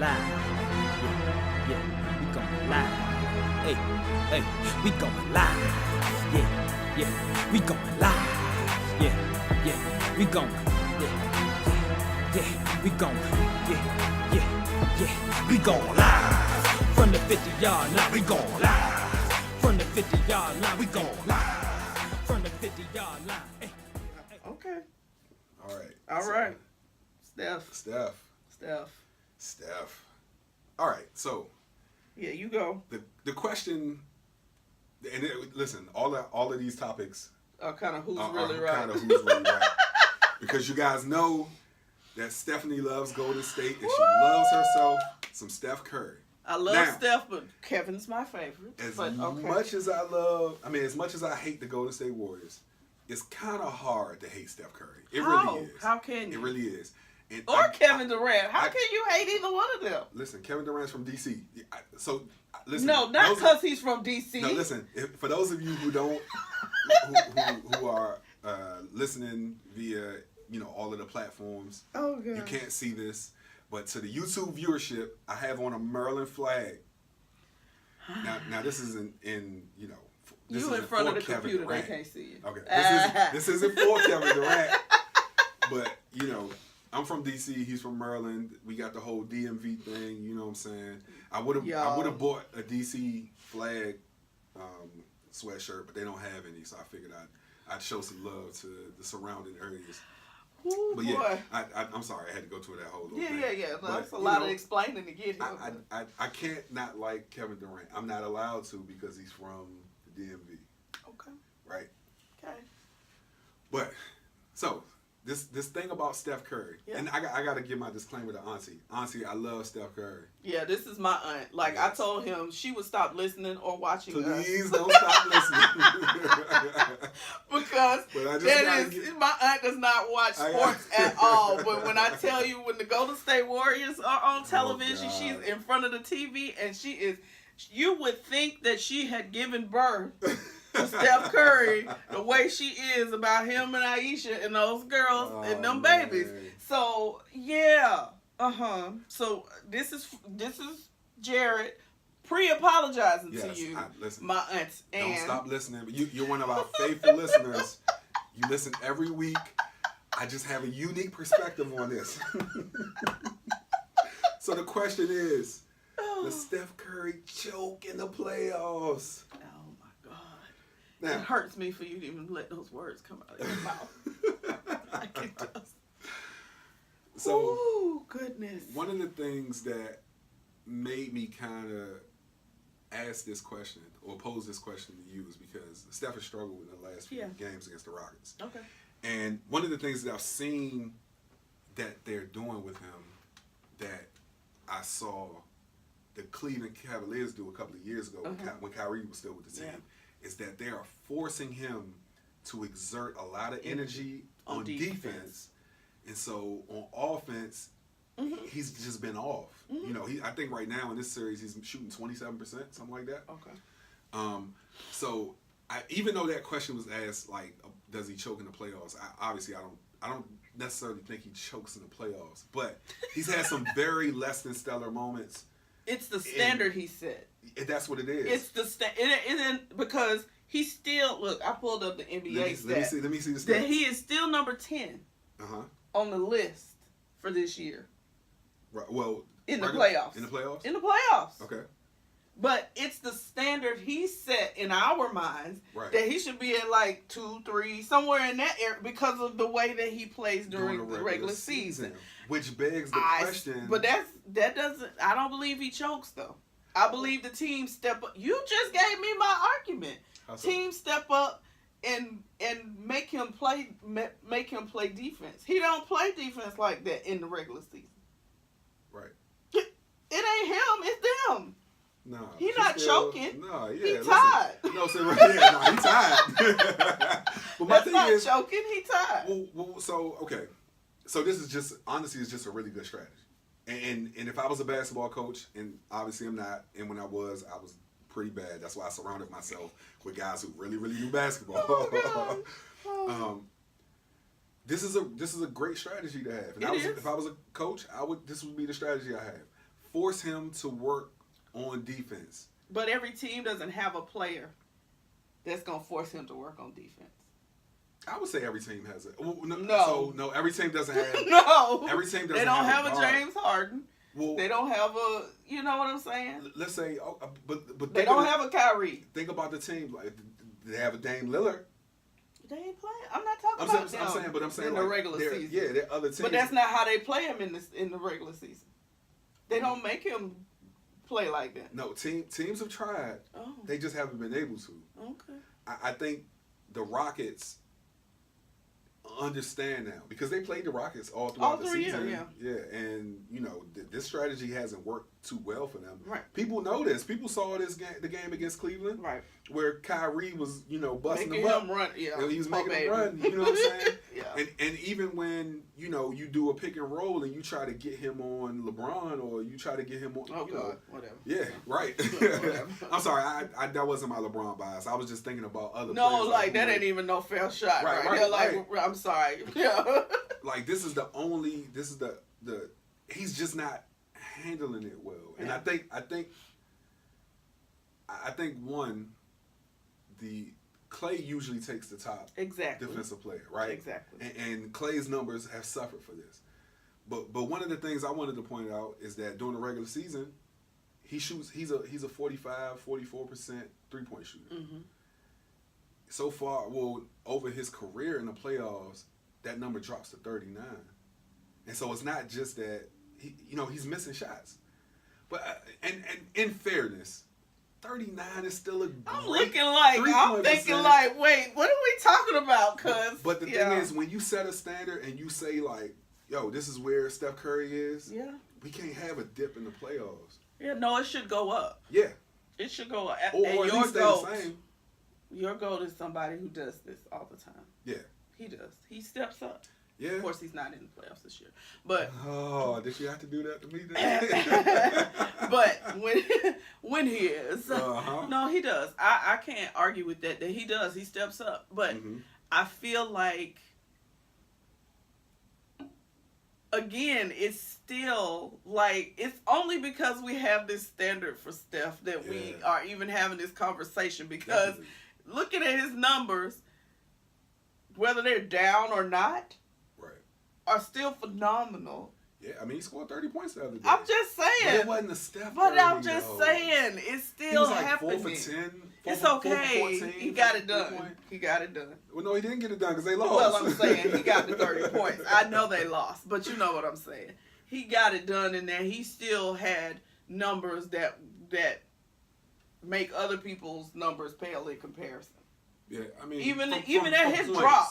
live. Yeah, yeah, we going live. Hey, hey, we going live. Yeah, yeah, we going live. Yeah, yeah, we going. Yeah, yeah, we going. Yeah, yeah, yeah, we going live. From the 50-yard line, we going live. From the 50-yard line, we going live. From the 50-yard line. Hey. Okay. All right. All right. Steph. All right. So. Yeah, you go. The question, and listen, all of these topics are kind of who's really right. Kind of who's really right. Because you guys know that Stephanie loves Golden State and she loves herself some Steph Curry. I love Steph, but Kevin's my favorite. As much as I hate the Golden State Warriors, it's kind of hard to hate Steph Curry. It really is. How can you? It really is. And Kevin Durant. How can you hate either one of them? Listen, Kevin Durant's from D.C. Listen. No, not because he's from D.C. No, listen. For those of you who don't, who are listening via all of the platforms, you can't see this, but to the YouTube viewership, I have on a Maryland flag. Now this isn't in This you in front of the Kevin computer, Durant. they can't see you. Okay, this isn't for Kevin Durant, but I'm from DC. He's from Maryland. We got the whole DMV thing. You know what I'm saying? I would have bought a DC flag sweatshirt, but they don't have any, so I figured I'd show some love to the surrounding areas. Ooh, but boy. I'm sorry, I had to go through that whole little thing. Yeah. That's a lot of explaining to get here. I can't not like Kevin Durant. I'm not allowed to because he's from the DMV. Okay. Right? Okay. But, so, this thing about Steph Curry, and I got to give my disclaimer to Auntie. Auntie, I love Steph Curry. Yeah, this is my aunt. Like, I told him she would stop listening or watching us. Please don't stop listening. Because my aunt does not watch sports at all. But when I tell you, when the Golden State Warriors are on television, she's in front of the TV, and you would think that she had given birth to Steph Curry the way she is about him and Aisha and those girls and them babies. So yeah, So this is Jarrett pre-apologizing to you, my aunt. Don't stop listening. You're one of our faithful listeners. You listen every week. I just have a unique perspective on this. So the question is, does Steph Curry choke in the playoffs? Now, it hurts me for you to even let those words come out of your mouth. It does. So, ooh, goodness. One of the things that made me kind of ask this question or pose this question to you is because Steph has struggled in the last few games against the Rockets. Okay. And one of the things that I've seen that they're doing with him that I saw the Cleveland Cavaliers do a couple of years ago when Kyrie was still with the team. Is that they are forcing him to exert a lot of energy on defense. And so on offense, he's just been off. I think right now in this series he's shooting 27%, something like that. Okay. So even though that question was asked, like, does he choke in the playoffs? I don't necessarily think he chokes in the playoffs, but he's had some very less than stellar moments. It's the standard he set. That's what it is. It's the it isn't because he still look. I pulled up the NBA stats. Let me see the stats. That he is still number 10 on the list for this year. Right. Well, in the playoffs. In the playoffs. In the playoffs. Okay. But it's the standard he set in our minds that he should be at like 2, 3, somewhere in that area because of the way that he plays during the regular season. Which begs the question. But that doesn't. I don't believe he chokes though. I believe the team step up. You just gave me my argument. Team step up and make him play defense. He don't play defense like that in the regular season. Right. It ain't him. It's them. No, he's not choking. No, he tied. No, he tied. But my thing is choking. He tied. Well, so okay, so this is just honestly, it's just a really good strategy. And if I was a basketball coach, and obviously I'm not, and when I was pretty bad. That's why I surrounded myself with guys who really, really knew basketball. This is a great strategy to have. And if I was a coach, this would be the strategy I have. force him to work on defense. But every team doesn't have a player that's gonna force him to work on defense. I would say every team has it. No. No. So, every team doesn't have. No. Every team doesn't. They don't have a guard. James Harden. Well, they don't have a. You know what I'm saying? Let's say, but they don't have a Kyrie. Think about the team. Like they have a Dame Lillard. They ain't playing. I'm not talking about them. I'm saying in the regular season. Yeah, they're other teams. But that's not how they play him in the regular season. They don't make him play like that. No, teams have tried. Oh. They just haven't been able to. Okay. I think the Rockets understand now because they played the Rockets all throughout the season. Yeah, and this strategy hasn't worked too well for them. Right. People know this. People saw the game against Cleveland. Right. Where Kyrie was, busting making him up. Run, yeah. He was making him run. You know what I'm saying? Yeah. And even when you do a pick and roll and you try to get him on LeBron or you try to get him on, whatever. Yeah, right. I'm sorry, I that wasn't my LeBron bias. I was just thinking about other. No, players like that ain't even no fair shot. Right. They're like, I'm sorry. Yeah. Like this is the he's just not handling it well, and yeah. I think one. The Clay usually takes the top defensive player, right? Exactly. And Clay's numbers have suffered for this. But one of the things I wanted to point out is that during the regular season, he's a 45, 44% three-point shooter. Mm-hmm. So far, over his career in the playoffs, that number drops to 39. And so it's not just that he's missing shots. But and in fairness, 39 is still a great I'm thinking like, wait, what are we talking about? But the thing is, when you set a standard and you say like, yo, this is where Steph Curry is, we can't have a dip in the playoffs. Yeah, no, it should go up. Yeah. It should go up. Or and at least stay the same. Your goal is somebody who does this all the time. Yeah. He does. He steps up. Yeah. Of course, he's not in the playoffs this year. But did you have to do that to me then? But when he is, no, he does. I can't argue with that he does. He steps up. But I feel like, again, it's still like, it's only because we have this standard for Steph that we are even having this conversation. Because looking at his numbers, whether they're down or not, are still phenomenal. Yeah, I mean, he scored 30 points the other day. I'm just saying. But it wasn't a Steph. But I'm just saying, it's still happening. He was like 4 for 10. It's okay. 14, he got it done. He got it done. Well, no, he didn't get it done because they lost. Well, I'm saying he got the 30 points. I know they lost, but you know what I'm saying. He got it done, and then he still had numbers that make other people's numbers pale in comparison. Yeah, I mean, even at his points, drop.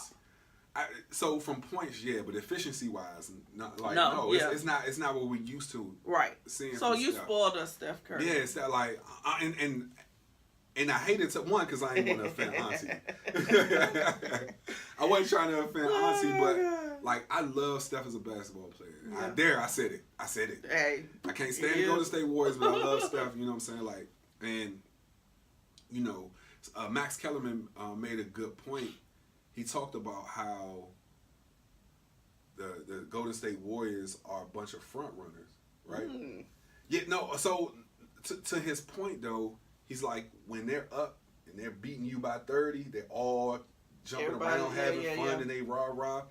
So from points, but efficiency wise, it's not what we used to. Right. Seeing. So you spoiled us, Steph Curry. Yeah, it's that like, and I hated because I didn't want to offend Auntie. I wasn't trying to offend Auntie, but like I love Steph as a basketball player. Yeah. I said it. Hey, I can't stand the Golden State Warriors, but I love Steph. You know what I'm saying? Like, and Max Kellerman made a good point. He talked about how the Golden State Warriors are a bunch of front runners, right? Yeah, no. So to his point though, he's like when they're up and they're beating you by 30, they're all jumping around having fun and they rah.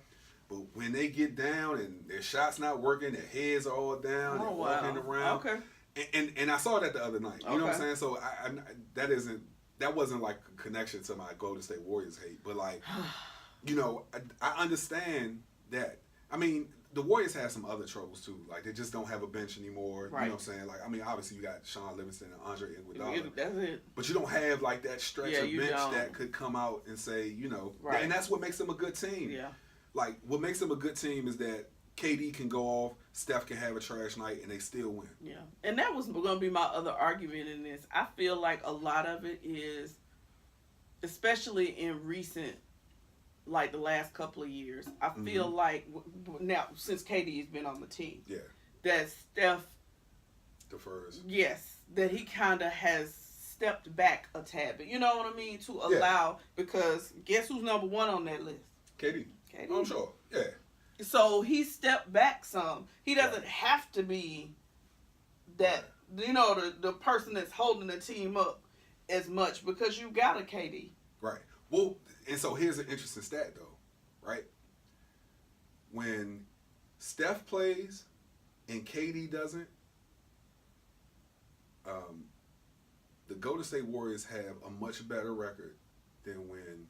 But when they get down and their shots not working, their heads are all down, they're walking around. Okay. And I saw that the other night. You know what I'm saying? So that wasn't like a connection to my Golden State Warriors hate, but like, I understand that. I mean, the Warriors have some other troubles too. Like they just don't have a bench anymore. Right. You know what I'm saying? Like, I mean, obviously you got Sean Livingston and Andre Iguodala. That's it. But you don't have like that stretch of bench that could come out and say, right. And that's what makes them a good team. Yeah. Like what makes them a good team is that KD can go off, Steph can have a trash night, and they still win. Yeah. And that was going to be my other argument in this. I feel like a lot of it is, especially in recent, like the last couple of years, I feel like now since KD has been on the team, that Steph defers. Yes, that he kind of has stepped back a tad bit. You know what I mean? To allow because guess who's number one on that list? KD. I'm sure. Yeah. So he stepped back some. He doesn't have to be that the person that's holding the team up as much because you got a KD. Right. Well, and so here's an interesting stat though, right? When Steph plays and KD doesn't, the Golden State Warriors have a much better record than when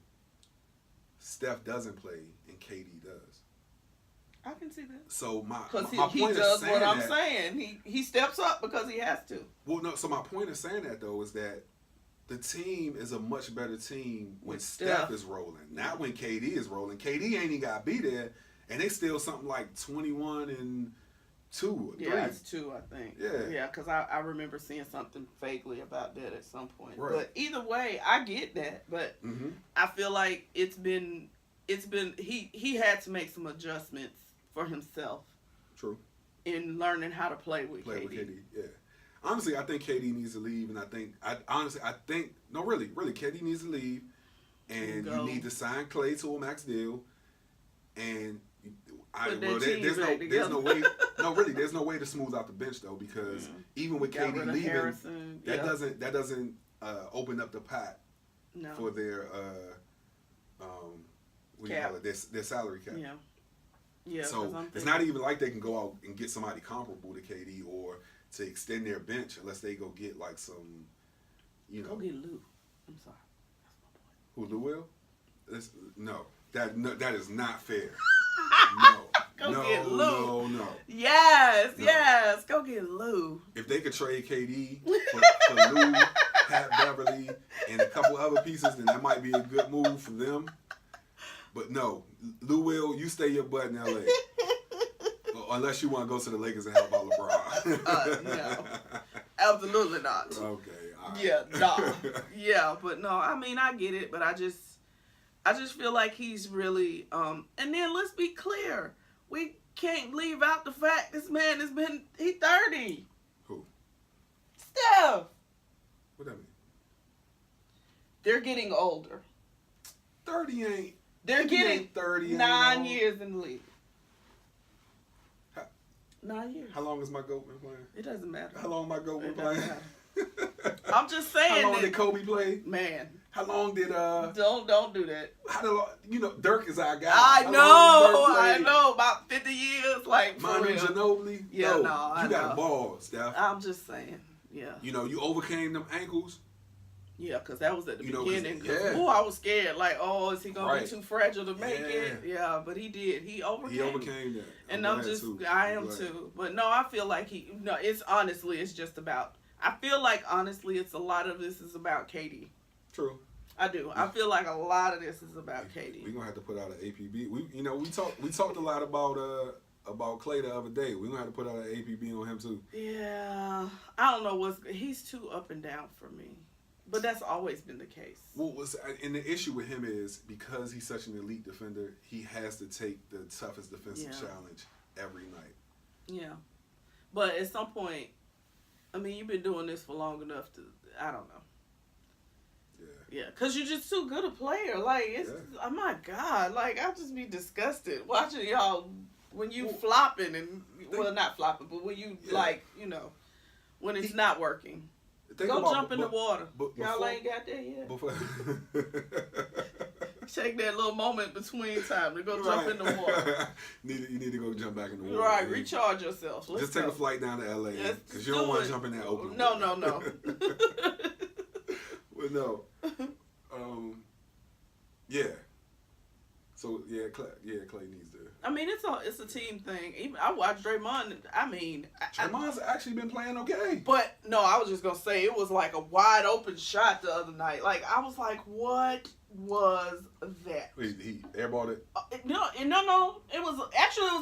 Steph doesn't play and KD does. I can see that. So my he point does is what I'm that, saying. He steps up because he has to. Well, no. So my point in saying that though is that the team is a much better team when Steph is rolling, not when KD is rolling. KD ain't even got to be there, and they still something like 21-2 or 3. Yeah, it's 2, I think. Yeah, because I remember seeing something vaguely about that at some point. Right. But either way, I get that. But I feel like it's been he had to make some adjustments for himself. True. In learning how to play with KD. Yeah. Honestly, I think KD needs to leave, and I think KD needs to leave, and you need to sign Klay to a max deal, and there's no way to smooth out the bench though, because even with KD leaving, that doesn't open up the pot for their their salary cap. Yeah. Yeah. So it's not even like they can go out and get somebody comparable to KD or to extend their bench unless they go get like some, Go get Lou. I'm sorry. That's my point. Who, Lou Will? No, that is not fair. Go get Lou. No. Yes. Go get Lou. If they could trade KD for Lou, Pat Beverly, and a couple other pieces, then that might be a good move for them. But no, Lou Will, you stay your butt in LA. Unless you want to go to the Lakers and help out LeBron. No. Absolutely not. Okay. All right. Yeah, nah. Yeah, but no, I mean, I get it, but I just feel like he's really, and then let's be clear. We can't leave out the fact this man he's 30. Who? Steph. What that mean? They're getting older. 30 ain't. They're getting 30 9 years in the league. 9 years. How long has my GOAT been playing? It doesn't matter. How long my GOAT been playing? I'm just saying. How long did Kobe play? Man. How long did Don't do that. Dirk is our guy. I know. About 50 years, like Manu Ginobili. Yeah, you got a ball, Steph. I'm just saying. Yeah. You overcame them ankles. Yeah, because that was at the beginning. Yeah. Oh, I was scared. Like, is he gonna be too fragile to make it? Yeah, but he did. He overcame that. And I am too. But no, I feel like it's just about. I feel like honestly, it's a lot of this is about KD. True. I do. I feel like a lot of this is about KD. We're gonna have to put out an APB. We talked a lot about Klay the other day. We're gonna have to put out an APB on him too. Yeah, I don't know he's too up and down for me. But that's always been the case. And the issue with him is because he's such an elite defender, he has to take the toughest defensive challenge every night. Yeah. But at some point, I mean, you've been doing this for long enough to, I don't know. Yeah. Because you're just too good a player. Like, oh my God. Like, I'll just be disgusted watching y'all when you flopping and, not flopping, but when you, when it's not working. Go jump in the water. Y'all ain't got there yet. Take that little moment between time to go jump in the water. You need to go jump back in the water. Right, recharge yourself. Just take a flight down to LA because you don't want to jump in that open water. No. Well, no. Yeah. So Klay needs to. I mean, it's a team thing. Even I watched Draymond. I mean, Draymond's actually been playing okay. But no, I was just gonna say it was like a wide open shot the other night. Like I was like, what was that? He airballed it. No. It was a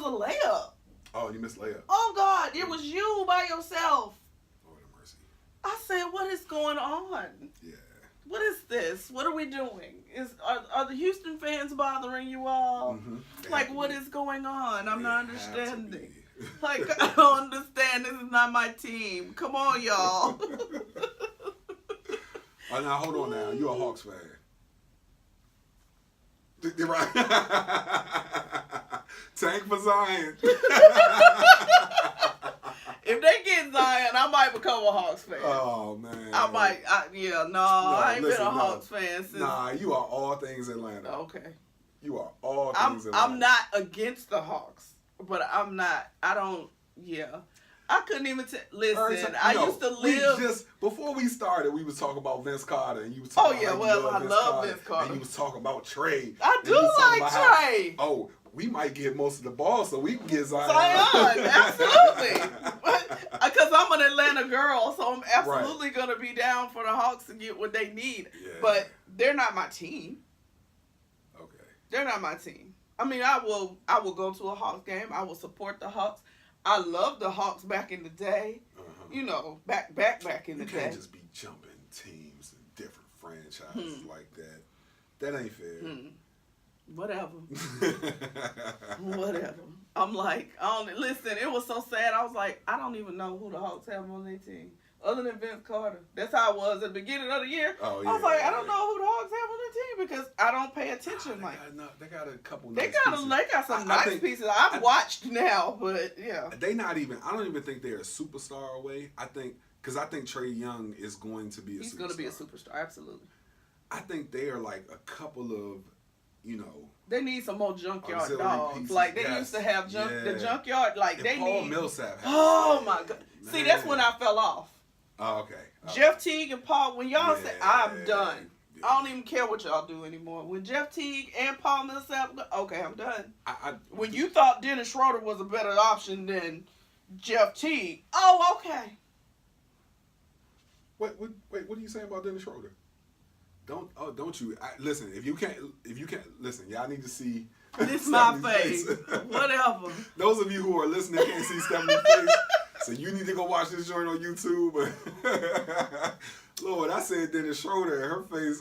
layup. Oh, you missed layup. Oh God, it was you by yourself. Lord have mercy. I said, what is going on? Yeah. What is this? What are we doing? Are the Houston fans bothering you all? Mm-hmm. Like, what is going on? I'm not understanding. Like, I don't understand. This is not my team. Come on, y'all. Now, hold on now. You're a Hawks fan. Right. Tank for Zion. If they get Zion, I might become a Hawks fan. Oh man. I ain't been a Hawks fan since. Nah, you are all things Atlanta. Okay. You are all things Atlanta. I'm not against the Hawks, but I'm not. I don't. Yeah. I couldn't even listen. I used to live. Before we started, we was talking about Vince Carter, and you was talking I love Vince Carter. And you was talking about Trey. I do like Trey. We might get most of the ball so we can get Zion. Absolutely. Because I'm an Atlanta girl, so I'm absolutely going to be down for the Hawks to get what they need. Yeah. But they're not my team. Okay. They're not my team. I mean, I will go to a Hawks game. I will support the Hawks. I loved the Hawks back in the day. You know, back in the day. You can't just be jumping teams and different franchises like that. That ain't fair. Whatever. I'm like, listen, it was so sad. I was like, I don't even know who the Hawks have on their team. Other than Vince Carter. That's how it was at the beginning of the year. Oh, yeah, I was like, I don't know who the Hawks have on their team because I don't pay attention. They got a couple nice pieces. They got some nice pieces. I've watched now, but yeah. I don't even think they're a superstar away. I think Trae Young is going to be a superstar. He's going to be a superstar, absolutely. I think they are like a couple of, they need some more junkyard dogs. Pieces. Like they used to have the junkyard. Like they Paul need. Millsap. Oh my God! Man. See, that's when I fell off. Oh, okay. Jeff Teague and Paul. When y'all say I'm done, I don't even care what y'all do anymore. When Jeff Teague and Paul Millsap, okay, I'm done. When you thought Dennis Schroeder was a better option than Jeff Teague, okay. What are you saying about Dennis Schroeder? Don't you listen? If you can't listen, y'all need to see. This my face. Whatever. Those of you who are listening can't see Stephanie's face, so you need to go watch this joint on YouTube. Lord, I said Dennis Schroeder, and her face.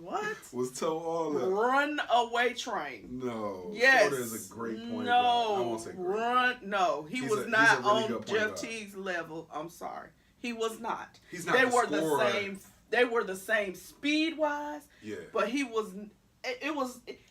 What? Was toe all up. Runaway train. No. Yes. Schroeder is a great point guard. I won't say great. No, he was not on Jeff Teague's level. I'm sorry, he was not. He's not. They were the same. They were the same speed wise. Yeah. But he was.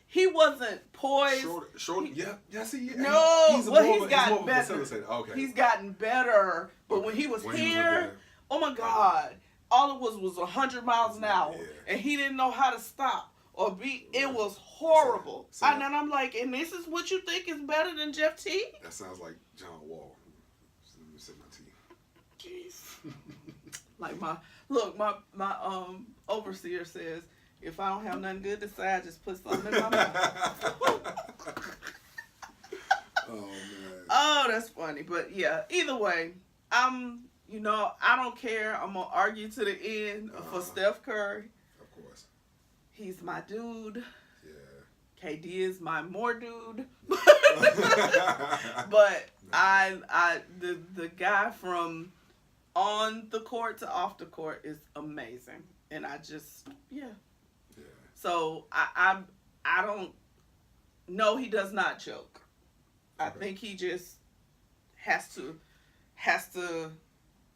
He wasn't poised. Schroeder. See. No. He's gotten better. Okay. He's gotten better. But when he was here, oh my God, all it was 100 miles an hour, and he didn't know how to stop or be. It was horrible. And then I'm like, and this is what you think is better than Jeff Teague? That sounds like John Wall. Let me say my teeth. Jeez. Like my overseer says, if I don't have nothing good to say, I just put something in my mouth. Oh man. Oh, that's funny. But yeah, either way, I don't care. I'm gonna argue to the end for Steph Curry. Of course. He's my dude. Yeah. KD is my more dude. But the guy from on the court to off the court is amazing, and I just Yeah. So I don't know. He does not choke. I think he just has to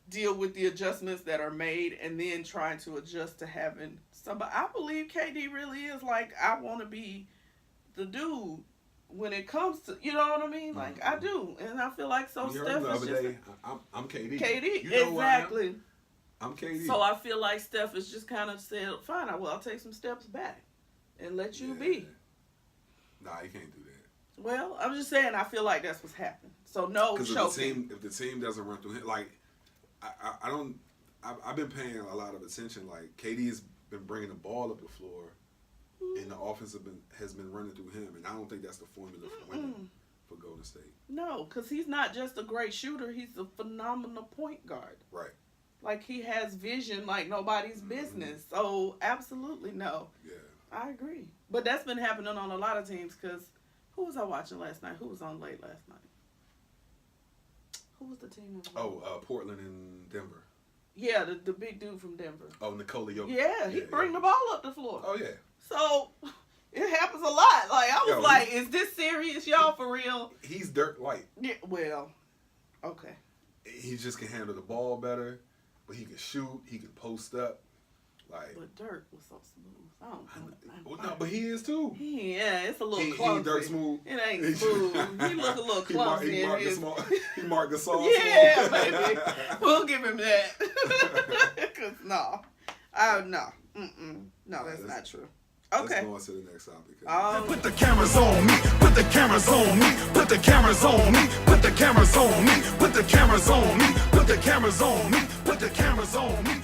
deal with the adjustments that are made, and then trying to adjust to having somebody. I believe KD really is like, I want to be the dude when it comes to, you know what I mean? Like, I do. And I feel like Steph is just... I'm KD. KD, you know exactly. I'm KD. So I feel like Steph is just kind of said, fine, I'll take some steps back and let you be. Nah, you can't do that. Well, I'm just saying, I feel like that's what's happened. So no choking. If the team doesn't run through him, like, I've been paying a lot of attention. Like, KD's been bringing the ball up the floor, and the offense has been running through him, and I don't think that's the formula for winning for Golden State. No, because he's not just a great shooter; he's a phenomenal point guard. Right. Like, he has vision like nobody's business. So absolutely no. Yeah. I agree, but that's been happening on a lot of teams. Because who was I watching last night? Who was on late last night? Who was the team? Portland and Denver. Yeah, the big dude from Denver. Oh, Nikola Jokic. Yeah, he bring the ball up the floor. Oh, yeah. So, it happens a lot. Like, I was like, is this serious, y'all, for real? He's Dirk White. Yeah, well, okay. He just can handle the ball better, but he can shoot, he can post up. Like, but Dirk was so smooth. I don't know. No, but he is too. Yeah, it's a little He clumsy. Dirk smooth. It ain't smooth. He look a little clumsy. He Mark Gasol. Yeah, baby. We'll give him that. Cause no, no, that's not true. Okay. Let's go on to the next topic. Put the cameras on me. Put the cameras on me. Put the cameras on me. Put the cameras on me. Put the cameras on me. Put the cameras on me. Put the cameras on me.